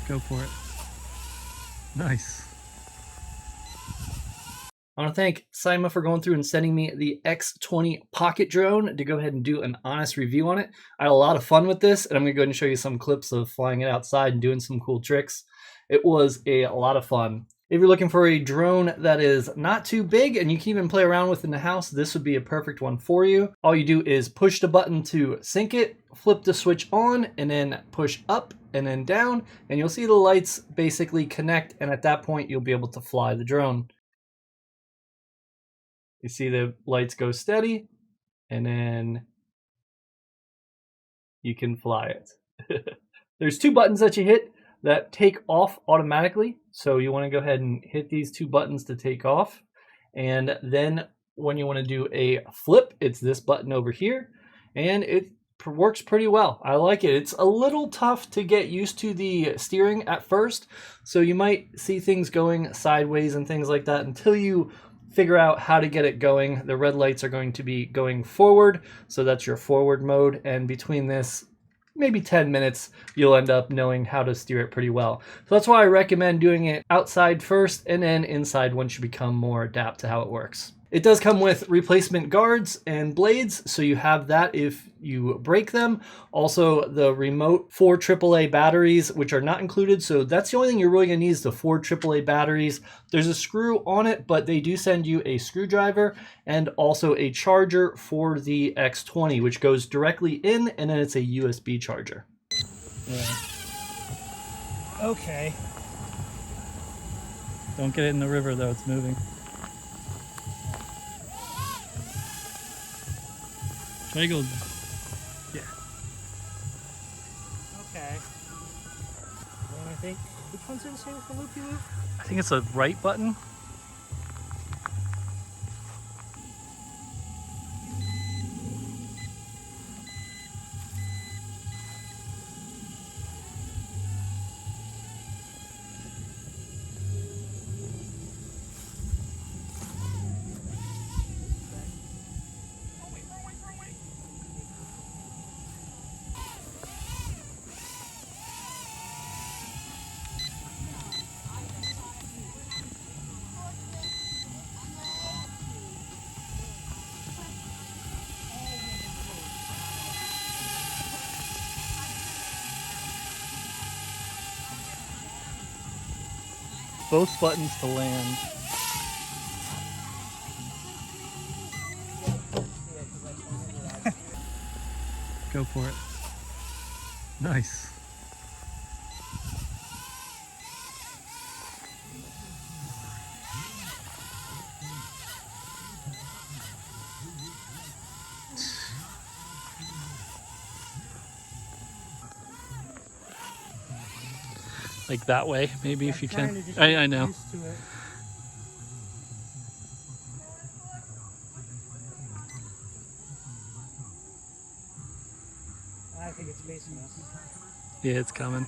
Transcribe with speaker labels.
Speaker 1: Go for it. Nice. I want to thank Syma for going through and sending me the X20 pocket drone to go ahead and do an honest review on it. I had a lot of fun with this, and I'm going to go ahead and show you some clips of flying it outside and doing some cool tricks. It was a lot of fun. If you're looking for a drone that is not too big and you can even play around with in the house, this would be a perfect one for you. All you do is push the button to sync it, flip the switch on, and then push up and then down, and you'll see the lights basically connect, and at that point you'll be able to fly the drone. You see the lights go steady, and then you can fly it. There's two buttons that you hit that take off automatically. So you want to go ahead and hit these two buttons to take off. And then when you want to do a flip, it's this button over here. And it works pretty well. I like it. It's a little tough to get used to the steering at first. So you might see things going sideways and things like that until you figure out how to get it going. The red lights are going to be going forward, so that's your forward mode, and between this maybe 10 minutes you'll end up knowing how to steer it pretty well. So that's why I recommend doing it outside first and then inside once you become more adept to how it works. It does come with replacement guards and blades, so you have that if you break them. Also, the remote 4 AAA batteries, which are not included, so that's the only thing you're really going to need is the 4 AAA batteries. There's a screw on it, but they do send you a screwdriver and also a charger for the X20, which goes directly in, and then it's a USB charger.
Speaker 2: Yeah. Okay.
Speaker 1: Don't get it in the river, though. It's moving. Try to go, yeah.
Speaker 2: Okay. And I think, which one's in the same with the loopy-loop?
Speaker 1: I think it's a right button. Both buttons to land. Go for it. Nice. Like that way, maybe if you can. I know.
Speaker 2: I think it's facing us.
Speaker 1: Yeah, it's coming.